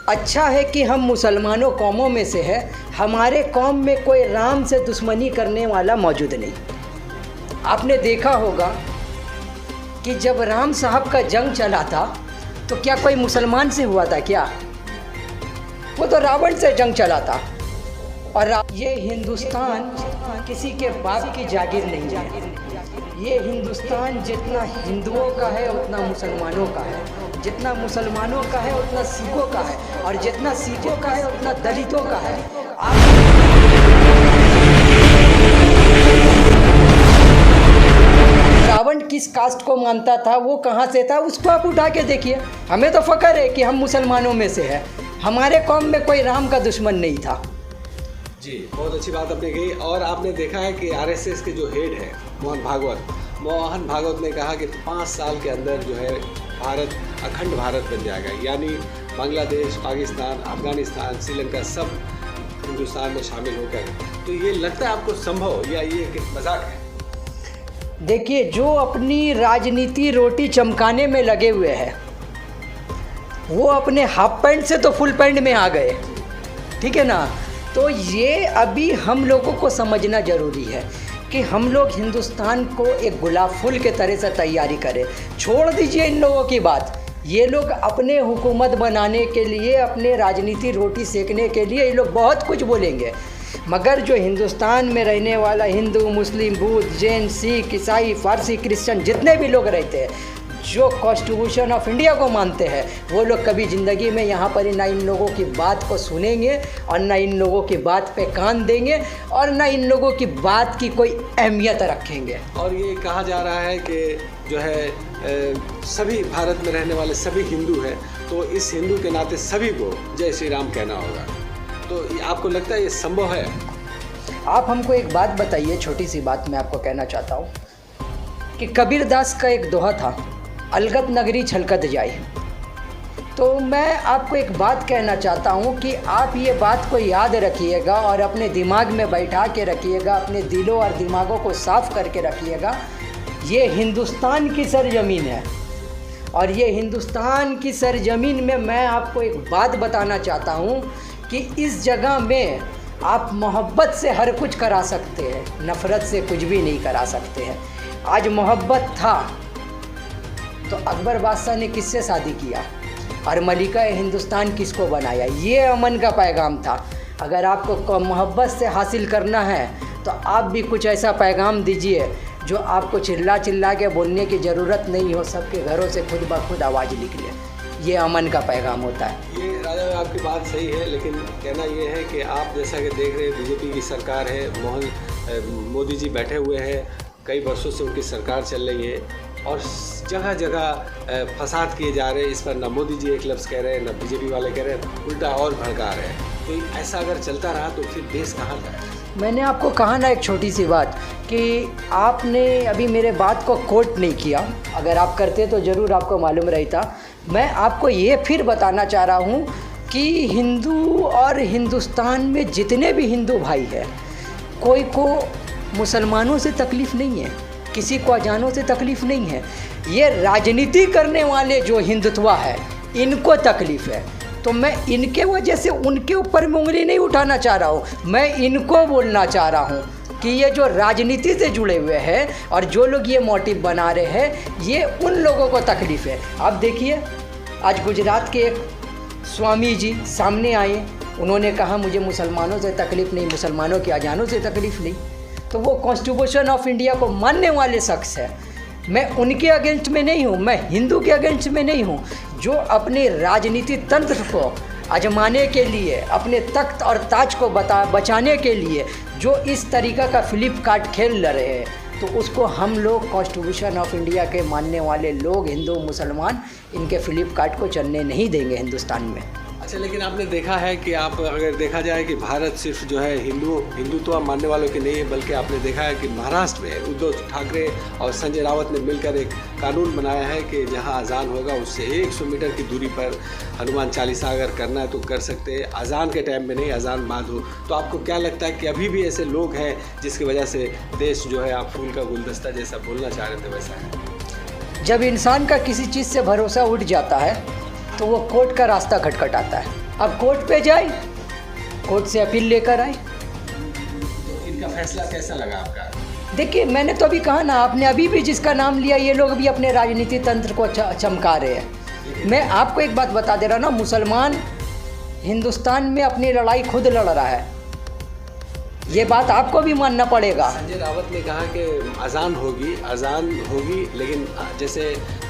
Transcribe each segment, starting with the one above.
अच्छा है कि हम मुसलमानों कौमों में से है, हमारे कौम में कोई राम से दुश्मनी करने वाला मौजूद नहीं। आपने देखा होगा कि जब राम साहब का जंग चला था तो क्या कोई मुसलमान से हुआ था क्या? वो तो रावण से जंग चला था। और ये हिंदुस्तान किसी के बाप की जागीर नहीं है। ये हिंदुस्तान जितना हिंदुओं का है उतना मुसलमानों का है, जितना मुसलमानों का है उतना सिखों का है, और जितना सिखों का है उतना दलितों का है। रावण किस कास्ट को मानता था, वो कहाँ से था, उसको आप उठा के देखिए। हमें तो फ़ख्र है कि हम मुसलमानों में से है, हमारे कौम में कोई राम का दुश्मन नहीं था। जी, बहुत अच्छी बात आपने कही। और आपने देखा है कि आरएसएस के जो हेड हैं मोहन भागवत ने कहा कि 5 साल के अंदर जो है भारत अखंड भारत बन जाएगा, यानी बांग्लादेश, पाकिस्तान, अफगानिस्तान, श्रीलंका सब हिंदुस्तान में शामिल होकर। तो ये लगता है आपको संभव या ये मजाक है? देखिए, जो अपनी राजनीति रोटी चमकाने में लगे हुए हैं वो अपने हाफ पैंट से तो फुल पैंट में आ गए, ठीक है ना। तो ये अभी हम लोगों को समझना ज़रूरी है कि हम लोग हिंदुस्तान को एक गुलाब फूल के तरह से तैयारी करें। छोड़ दीजिए इन लोगों की बात, ये लोग अपने हुकूमत बनाने के लिए, अपने राजनीति रोटी सेकने के लिए ये लोग बहुत कुछ बोलेंगे, मगर जो हिंदुस्तान में रहने वाला हिंदू, मुस्लिम, बुद्ध, जैन, सिख, ईसाई, फारसी, क्रिश्चियन जितने भी लोग रहते हैं, जो कॉन्स्टिट्यूशन ऑफ इंडिया को मानते हैं, वो लोग कभी ज़िंदगी में यहाँ पर ना इन लोगों की बात को सुनेंगे और ना इन लोगों की बात पे कान देंगे और ना इन लोगों की बात की कोई अहमियत रखेंगे। और ये कहा जा रहा है कि जो है सभी भारत में रहने वाले सभी हिंदू हैं, तो इस हिंदू के नाते सभी को जय श्री राम कहना होगा। तो आपको लगता है ये संभव है? आप हमको एक बात बताइए, छोटी सी बात मैं आपको कहना चाहता हूँ कि कबीरदास का एक दोहा था, अलगत नगरी छलकत जाए। तो मैं आपको एक बात कहना चाहता हूँ कि आप ये बात को याद रखिएगा और अपने दिमाग में बैठा के रखिएगा, अपने दिलों और दिमागों को साफ करके रखिएगा। ये हिंदुस्तान की सरजमीन है और ये हिंदुस्तान की सरजमीन में मैं आपको एक बात बताना चाहता हूँ कि इस जगह में आप मोहब्बत से हर कुछ करा सकते हैं, नफ़रत से कुछ भी नहीं करा सकते हैं। आज मोहब्बत था तो अकबर बादशाह ने किससे शादी किया और मलिका हिंदुस्तान किसको बनाया? ये अमन का पैगाम था। अगर आपको मोहब्बत से हासिल करना है तो आप भी कुछ ऐसा पैगाम दीजिए जो आपको चिल्ला चिल्ला के बोलने की ज़रूरत नहीं हो, सबके घरों से खुद ब खुद आवाज़ निकले। ये अमन का पैगाम होता है। ये राजा भाई आपकी बात सही है, लेकिन कहना ये है कि आप जैसा कि देख रहे हैं बीजेपी की सरकार है, मोदी जी बैठे हुए हैं, कई वर्षों से उनकी सरकार चल रही है और जगह जगह फसाद किए जा रहे हैं। इस पर न मोदी जी एक लफ्ज़ कह रहे हैं, न बीजेपी वाले कह रहे हैं, उल्टा और भड़का रहे हैं। तो ऐसा अगर चलता रहा तो फिर देश कहाँ जाए? मैंने आपको कहा ना एक छोटी सी बात कि आपने अभी मेरे बात को कोट नहीं किया, अगर आप करते तो ज़रूर आपको मालूम रहता। मैं आपको ये फिर बताना चाह रहा हूँ कि हिंदू और हिंदुस्तान में जितने भी हिंदू भाई हैं, कोई को मुसलमानों से तकलीफ़ नहीं है, किसी को अजानों से तकलीफ़ नहीं है। ये राजनीति करने वाले जो हिंदुत्वा है इनको तकलीफ़ है। तो मैं इनके वजह से उनके ऊपर में उंगली नहीं उठाना चाह रहा हूँ, मैं इनको बोलना चाह रहा हूँ कि ये जो राजनीति से जुड़े हुए हैं और जो लोग ये मोटिव बना रहे हैं, ये उन लोगों को तकलीफ़ है। आप देखिए, आज गुजरात के एक स्वामी जी सामने आए, उन्होंने कहा मुझे मुसलमानों से तकलीफ़ नहीं, मुसलमानों के अजानों से तकलीफ़ नहीं। तो वो कॉन्स्टिट्यूशन ऑफ इंडिया को मानने वाले शख्स है। मैं उनके अगेंस्ट में नहीं हूँ, मैं हिंदू के अगेंस्ट में नहीं हूँ, जो अपने राजनीति तंत्र को आजमाने के लिए, अपने तख्त और ताज को बचाने के लिए जो इस तरीक़ा का फ्लिपकार्ट खेल रहे हैं, तो उसको हम लोग कॉन्स्टिट्यूशन ऑफ इंडिया के मानने वाले लोग, हिंदू मुसलमान, इनके फ्लिपकार्ट को चलने नहीं देंगे हिंदुस्तान में। अच्छा, लेकिन आपने देखा है कि आप अगर देखा जाए कि भारत सिर्फ जो है हिंदुत्व मानने वालों की नहीं है, बल्कि आपने देखा है कि महाराष्ट्र में उद्धव ठाकरे और संजय रावत ने मिलकर एक कानून बनाया है कि जहां अजान होगा उससे 100 मीटर की दूरी पर हनुमान चालीसा अगर करना है तो कर सकते हैं, अजान के टाइम में नहीं, अजान बाद हो। तो आपको क्या लगता है कि अभी भी ऐसे लोग हैं जिसकी वजह से देश जो है, आप फूल का गुलदस्ता जैसा बोलना चाह रहे थे वैसा है? जब इंसान का किसी चीज़ से भरोसा उठ जाता है तो वो कोर्ट का रास्ता खटखटाता है। अब कोर्ट पे जाए, कोर्ट से अपील लेकर आए। तो इनका फैसला कैसा लगा आपका? देखिए, मैंने तो अभी कहा ना, आपने अभी भी जिसका नाम लिया, ये लोग भी अपने राजनीति तंत्र को चमका रहे हैं। मैं आपको एक बात बता दे रहा हूँ ना, मुसलमान हिंदुस्तान में अपनी लड़ाई खुद लड़ रहा है, ये बात आपको भी मानना पड़ेगा। संजय रावत ने कहा कि अजान होगी, लेकिन जैसे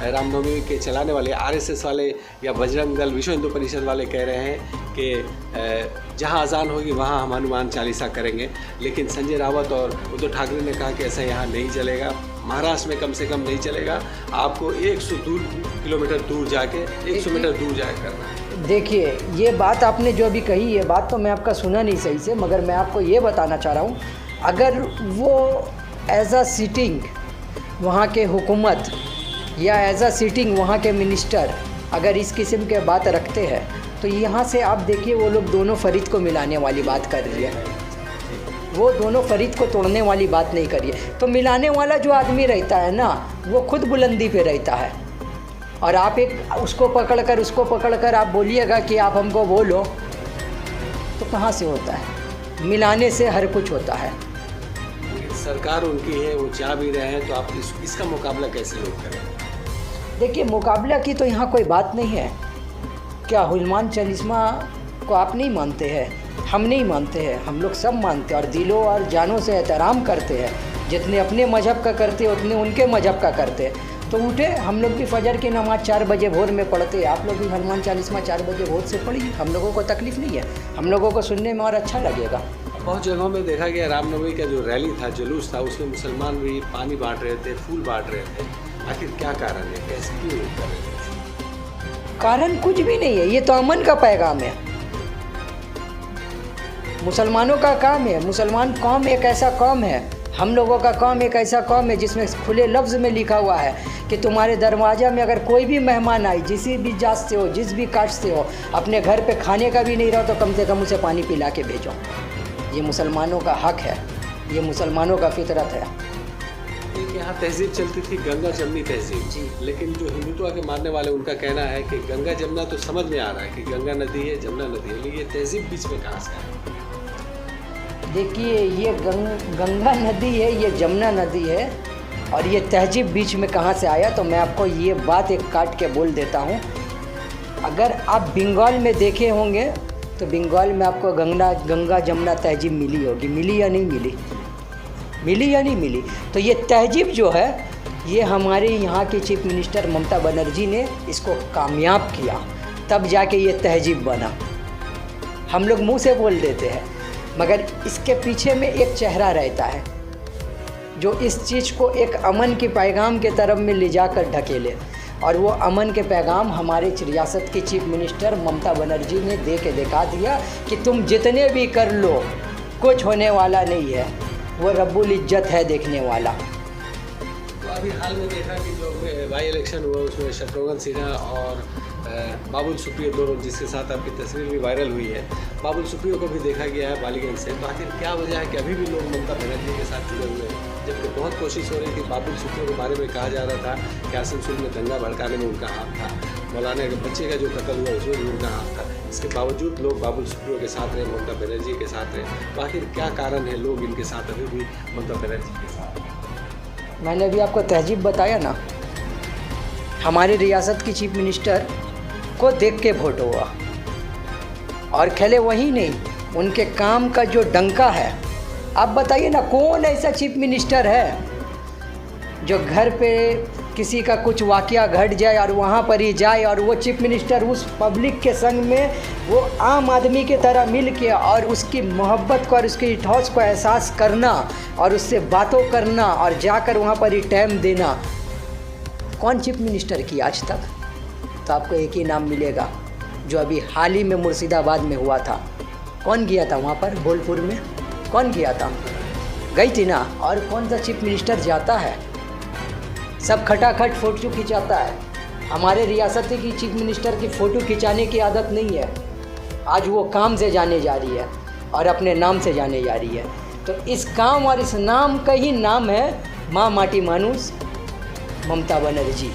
रामनवमी के चलाने वाले आरएसएस वाले या बजरंग दल, विश्व हिंदू परिषद वाले कह रहे हैं कि जहां अजान होगी वहां हम हनुमान चालीसा करेंगे, लेकिन संजय रावत और उद्धव ठाकरे ने कहा कि ऐसा यहां नहीं चलेगा, महाराष्ट्र में कम से कम नहीं चलेगा, आपको 100 किलोमीटर दूर जाके 100 मीटर दूर जाके करना है। देखिए, ये बात आपने जो अभी कही, ये बात तो मैं आपका सुना नहीं सही से, मगर मैं आपको ये बताना चाह रहा हूँ, अगर वो एज अ सिटिंग वहाँ के हुकूमत या एज अ सिटिंग वहाँ के मिनिस्टर अगर इस किस्म के बात रखते हैं, तो यहाँ से आप देखिए वो लोग दोनों फरीद को मिलाने वाली बात कर रही है, वो दोनों फरीद को तोड़ने वाली बात नहीं करिए। तो मिलाने वाला जो आदमी रहता है ना, वो खुद बुलंदी पे रहता है, और आप एक उसको पकड़कर आप बोलिएगा कि आप हमको बोलो, तो कहाँ से होता है? मिलाने से हर कुछ होता है। सरकार उनकी है, वो चाह भी रहे हैं, तो आप इसका मुकाबला कैसे लोग करें? देखिए, मुकाबला की तो यहाँ कोई बात नहीं है। क्या हनुमान चालीसा को आप नहीं मानते हैं? हम नहीं मानते हैं, हम लोग सब मानते हैं और दिलों और जानों से एहतराम करते हैं। जितने अपने मजहब का करते हैं उतने उनके मजहब का करते हैं। तो उठे, हम लोग भी फजर की नमाज़ 4 बजे भोर में पढ़ते हैं, आप लोग भी हनुमान चालीसा 4 बजे भोर से पढ़िए, हम लोगों को तकलीफ़ नहीं है, हम लोगों को सुनने में और अच्छा लगेगा। बहुत जगहों में देखा गया रामनवमी का जो रैली था, जुलूस था, उसमें मुसलमान भी पानी बांट रहे थे, फूल बांट रहे थे, आखिर क्या कारण है, कैसे क्यों कर रहे थे? कारण कुछ भी नहीं है, ये तो अमन का पैगाम है, मुसलमानों का काम है। मुसलमान कौम एक ऐसा कौम है, हम लोगों का कौम एक ऐसा कौम है जिसमें खुले लफ्ज़ में लिखा हुआ है कि तुम्हारे दरवाज़ा में अगर कोई भी मेहमान आए, जिस भी जात से हो, जिस भी कास्ट से हो, अपने घर पे खाने का भी नहीं रहो तो कम से कम उसे पानी पिला के भेजो। ये मुसलमानों का हक है, ये मुसलमानों का फितरत है। एक यहाँ तहजीब चलती थी, गंगा जमनी तहजीब जी, लेकिन जो हिंदुत्व के मानने वाले उनका कहना है कि गंगा जमुना तो समझ में आ रहा है कि गंगा नदी है, जमुना नदी है, लेकिन ये तहजीब बीच में कहाँ से है? देखिए, ये गंगा नदी है, ये जमुना नदी है, और ये तहजीब बीच में कहाँ से आया, तो मैं आपको ये बात एक काट के बोल देता हूँ। अगर आप बंगाल में देखे होंगे तो बंगाल में आपको गंगा जमुना तहजीब मिली होगी, मिली या नहीं मिली? मिली या नहीं मिली? तो ये तहजीब जो है, ये हमारे यहाँ की चीफ मिनिस्टर ममता बनर्जी ने इसको कामयाब किया, तब जाके ये तहजीब बना। हम लोग मुँह से बोल देते हैं, मगर इसके पीछे में एक चेहरा रहता है जो इस चीज़ को एक अमन के पैगाम के तरफ में ले जाकर ढकेले, और वो अमन के पैगाम हमारे रियासत की चीफ मिनिस्टर ममता बनर्जी ने दे के दिखा दिया कि तुम जितने भी कर लो कुछ होने वाला नहीं है, वो रब्बुल इज्जत है देखने वाला। तो अभी हाल में देखा कि जो बाई इलेक्शन हुआ उसमें शत्रुघ्न सिन्हा और बाबुल सुप्रियो दोनों, जिसके साथ आपकी तस्वीर भी वायरल हुई है, बाबुल सुप्रियो को भी देखा गया है बालीगंज से। तो आखिर क्या वजह है कि अभी भी लोग ममता बनर्जी के साथ जुड़े हुए हैं, जबकि बहुत कोशिश हो रही थी? बाबुल सुप्रियो के बारे में कहा जा रहा था कि आसनसोल में दंगा भड़काने में उनका हाथ था, मौलाना के बच्चे का जो कत्ल हुआ उसमें भी उनका हाथ था, इसके बावजूद लोग बाबुल सुप्रियो के साथ रहे, ममता बनर्जी के साथ रहे। तो आखिर क्या कारण है लोग इनके साथ अभी भी ममता बनर्जी के साथ? मैंने अभी आपको तहजीब बताया ना, हमारी रियासत की चीफ मिनिस्टर को देख के वोट हुआ, और खेले वही नहीं, उनके काम का जो डंका है। आप बताइए ना, कौन ऐसा चीफ मिनिस्टर है जो घर पे किसी का कुछ वाकया घट जाए और वहाँ पर ही जाए, और वो चीफ मिनिस्टर उस पब्लिक के संग में वो आम आदमी की तरह मिल के और उसकी मोहब्बत को और उसकी ठोस को एहसास करना और उससे बातों करना और जाकर वहाँ पर ही टाइम देना, कौन चीफ मिनिस्टर की आज तक? तो आपको एक ही नाम मिलेगा जो अभी हाल ही में मुर्शिदाबाद में हुआ था। कौन गया था वहाँ पर? बोलपुर में कौन गया था? गई थी ना। और कौन सा चीफ मिनिस्टर जाता है? सब खटाखट फ़ोटो खिंचाता है। हमारे रियासत की चीफ मिनिस्टर की फ़ोटो खिंचाने की आदत नहीं है, आज वो काम से जाने जा रही है और अपने नाम से जाने जा रही है। तो इस काम और इस नाम का ही नाम है माँ माटी मानुस ममता बनर्जी।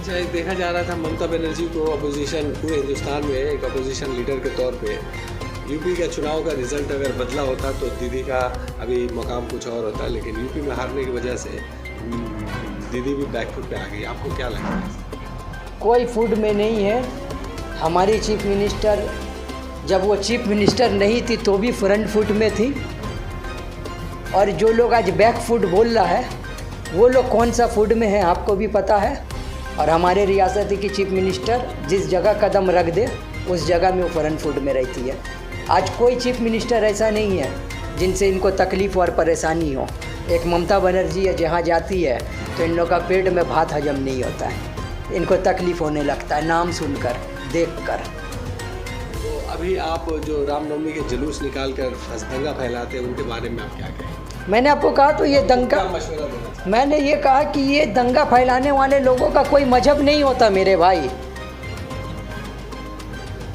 अच्छा, एक देखा जा रहा था ममता बनर्जी को अपोजिशन पूरे हिंदुस्तान में एक अपोजिशन लीडर के तौर पे यूपी का चुनाव का रिजल्ट अगर बदला होता तो दीदी का अभी मुकाम कुछ और होता, लेकिन यूपी में हारने की वजह से दीदी भी बैकफुट पे आ गई। आपको क्या लगता है? कोई फूड में नहीं है। हमारी चीफ मिनिस्टर जब वो चीफ मिनिस्टर नहीं थी तो भी फ्रंट फुट में थी, और जो लोग आज बैक फुट बोल रहा है वो लोग कौन सा फूड में है आपको भी पता है। और हमारे रियासत की चीफ मिनिस्टर जिस जगह कदम रख दे उस जगह में वो फ्रंट फुट में रहती है। आज कोई चीफ मिनिस्टर ऐसा नहीं है जिनसे इनको तकलीफ़ और परेशानी हो। एक ममता बनर्जी है, जहाँ जाती है तो इन लोग का पेट में भात हजम नहीं होता है, इनको तकलीफ़ होने लगता है नाम सुनकर, देखकर। तो अभी आप जो रामनवमी के जुलूस निकाल कर दंगा फैलाते हैं उनके बारे में आप क्या कहें? मैंने आपको कहा तो ये दंगा, क्या मशवरा देना चाहिए? मैंने ये कहा कि ये दंगा फैलाने वाले लोगों का कोई मजहब नहीं होता मेरे भाई।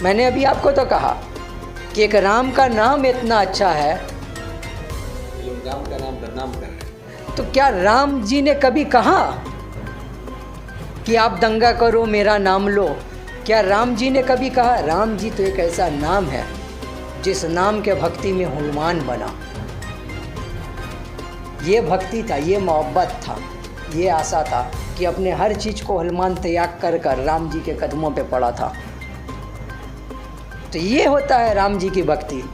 मैंने अभी आपको तो कहा कि एक राम का नाम इतना अच्छा है, लोग राम का नाम बदनाम कर रहे हैं। तो क्या राम जी ने कभी कहा कि आप दंगा करो मेरा नाम लो? क्या राम जी ने कभी कहा? राम जी तो एक ऐसा नाम है जिस नाम के भक्ति में हनुमान बना। ये भक्ति था, ये मोहब्बत था, ये आशा था कि अपने हर चीज़ को हनुमान त्याग कर कर राम जी के कदमों पे पड़ा था। तो ये होता है राम जी की भक्ति,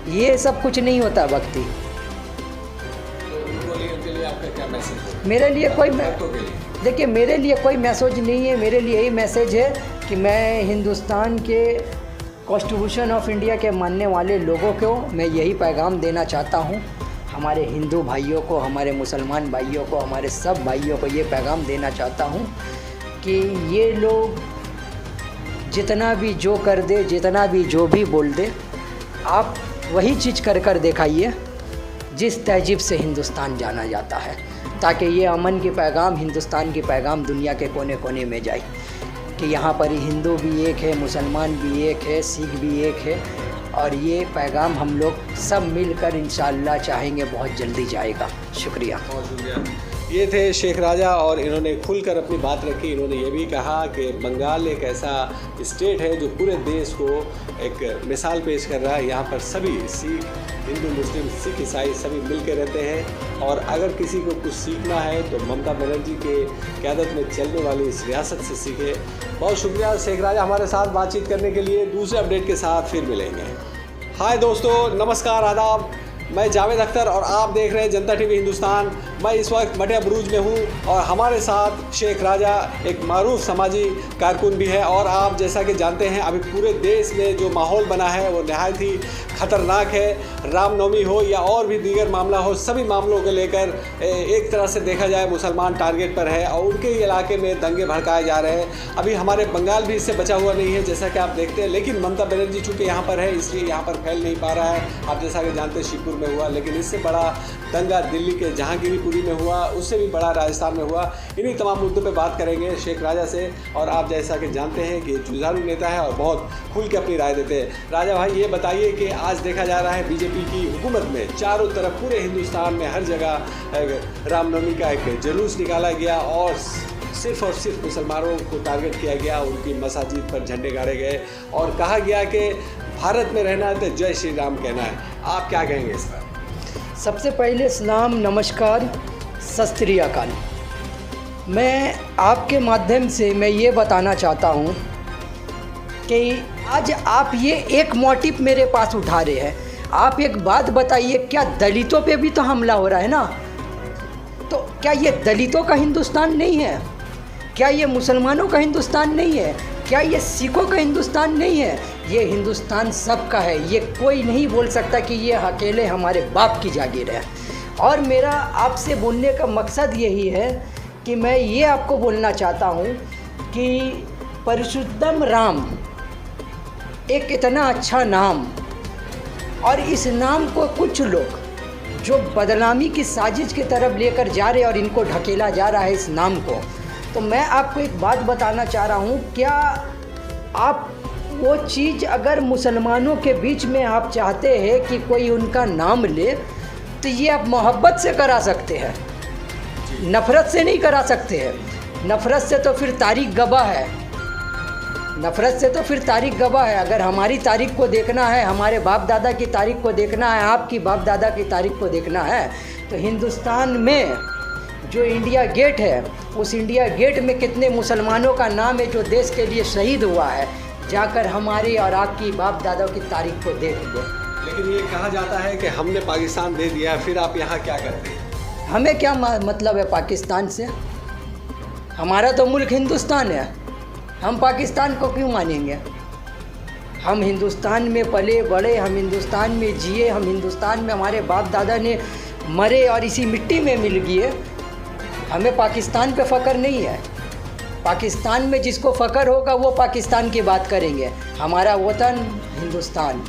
ये सब कुछ नहीं होता भक्ति। तो उनके लिए आपका क्या मैसेज है? मेरे लिए कोई भक्तों के लिए देखिए, मेरे लिए कोई मैसेज नहीं है। मेरे लिए यही मैसेज है कि मैं हिंदुस्तान के कॉन्स्टिट्यूशन ऑफ इंडिया के मानने वाले लोगों को मैं यही पैगाम देना चाहता हूँ। हमारे हिंदू भाइयों को, हमारे मुसलमान भाइयों को, हमारे सब भाइयों को ये पैगाम देना चाहता हूँ कि ये लोग जितना भी जो कर दे, जितना भी जो भी बोल दे, आप वही चीज़ कर कर दिखाइए जिस तहजीब से हिंदुस्तान जाना जाता है, ताकि ये अमन की पैगाम, हिंदुस्तान की पैगाम दुनिया के कोने कोने में जाए कि यहाँ पर हिंदू भी एक है, मुसलमान भी एक है, सिख भी एक है। और ये पैगाम हम लोग सब मिलकर इंशाअल्लाह चाहेंगे बहुत जल्दी जाएगा। शुक्रिया, बहुत शुक्रिया। ये थे शेख राजा और इन्होंने खुलकर अपनी बात रखी। इन्होंने ये भी कहा कि बंगाल एक ऐसा स्टेट है जो पूरे देश को एक मिसाल पेश कर रहा है। यहाँ पर सभी सिख, हिंदू, मुस्लिम, सिख, ईसाई सभी मिल के रहते हैं, और अगर किसी को कुछ सीखना है तो ममता बनर्जी के क़यादत में चलने वाली इस रियासत से सीखे। बहुत शुक्रिया शेख राजा हमारे साथ बातचीत करने के लिए। दूसरे अपडेट के साथ फिर मिलेंगे। हाय दोस्तों, नमस्कार, आदाब। मैं जावेद अख्तर और आप देख रहे हैं जनता टीवी हिंदुस्तान। मैं इस वक्त मटिया बुरूज में हूँ और हमारे साथ शेख राजा एक मारूफ समाजी कारकुन भी है। और आप जैसा कि जानते हैं अभी पूरे देश में जो माहौल बना है वो नहायत ही ख़तरनाक है। रामनवमी हो या और भी दीगर मामला हो, सभी मामलों को लेकर एक तरह से देखा जाए मुसलमान टारगेट पर है और उनके ही इलाके में दंगे भड़काए जा रहे हैं। अभी हमारे बंगाल भी इससे बचा हुआ नहीं है जैसा कि आप देखते हैं, लेकिन ममता बनर्जी चूँकि यहाँ पर है इसलिए यहाँ पर फैल नहीं पा रहा है। आप जैसा कि जानते हैं शिवपुर में हुआ, लेकिन इससे बड़ा दंगा दिल्ली के जहांगीरपुरी में हुआ, उससे भी बड़ा राजस्थान में हुआ। इन्हीं तमाम मुद्दों पे बात करेंगे शेख राजा से। और आप जैसा कि जानते हैं कि जुझारू नेता है और बहुत खुल के अपनी राय देते हैं। राजा भाई, ये बताइए कि आज देखा जा रहा है बीजेपी की हुकूमत में चारों तरफ पूरे हिंदुस्तान में हर जगह रामनवमी का एक जुलूस निकाला गया और सिर्फ मुसलमानों को टारगेट किया गया, उनकी मसाजिद पर झंडे गाड़े गए और कहा गया कि भारत में रहना है तो जय श्री राम कहना है। आप क्या कहेंगे इस पर? सबसे पहले सलाम, नमस्कार, सत श्री अकाल। मैं आपके माध्यम से मैं ये बताना चाहता हूँ कि आज आप ये एक मोटिव मेरे पास उठा रहे हैं। आप एक बात बताइए, क्या दलितों पे भी तो हमला हो रहा है ना? तो क्या ये दलितों का हिंदुस्तान नहीं है? क्या ये मुसलमानों का हिंदुस्तान नहीं है? क्या ये सिखों का हिंदुस्तान नहीं है? ये हिंदुस्तान सबका है। ये कोई नहीं बोल सकता कि ये अकेले हमारे बाप की जागीर है। और मेरा आपसे बोलने का मकसद यही है कि मैं ये आपको बोलना चाहता हूँ कि परिशुद्धम राम एक इतना अच्छा नाम, और इस नाम को कुछ लोग जो बदनामी की साजिश की तरफ लेकर जा रहे हैं और इनको ढकेला जा रहा है इस नाम को। तो मैं आपको एक बात बताना चाह रहा हूँ, क्या आप वो चीज़ अगर मुसलमानों के बीच में आप चाहते हैं कि कोई उनका नाम ले, तो ये आप मोहब्बत से करा सकते हैं, नफ़रत से नहीं करा सकते हैं। नफ़रत से तो फिर तारीख गवाह है, नफ़रत से तो फिर तारीख गवाह है। अगर हमारी तारीख को देखना है, हमारे बाप दादा की तारीख को देखना है, आपकी बाप दादा की तारीख को देखना है, तो हिंदुस्तान में जो इंडिया गेट है, उस इंडिया गेट में कितने मुसलमानों का नाम है जो देश के लिए शहीद हुआ है, जाकर हमारी और आपकी बाप दादा की तारीख को देख लो। लेकिन ये कहा जाता है कि हमने पाकिस्तान दे दिया है, फिर आप यहाँ क्या करते हैं? हमें क्या मतलब है पाकिस्तान से? हमारा तो मुल्क हिंदुस्तान है, हम पाकिस्तान को क्यों मानेंगे? हम हिंदुस्तान में पले बड़े, हम हिंदुस्तान में जिए, हम हिंदुस्तान में हमारे बाप दादा ने मरे और इसी मिट्टी में मिल गए। हमें पाकिस्तान पे फ़ख्र नहीं है। पाकिस्तान में जिसको फ़ख्र होगा वो पाकिस्तान की बात करेंगे, हमारा वतन हिंदुस्तान।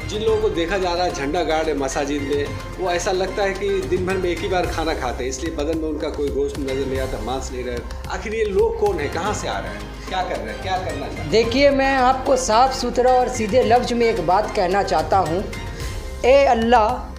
जिन लोगों को देखा जा रहा है झंडा गाड़ है मसाजिद में, वो ऐसा लगता है कि दिन भर में एक ही बार खाना खाते हैं, इसलिए बदन में उनका कोई गोश्त नज़र नहीं आता, मांस नहीं रहा। आखिर ये लोग कौन है, कहाँ से आ रहे हैं, क्या कर रहे हैं, क्या करना चाहते हैं? देखिए, मैं आपको साफ़ सुथरा और सीधे लफ्ज़ में एक बात कहना चाहता हूँ। ए अल्लाह,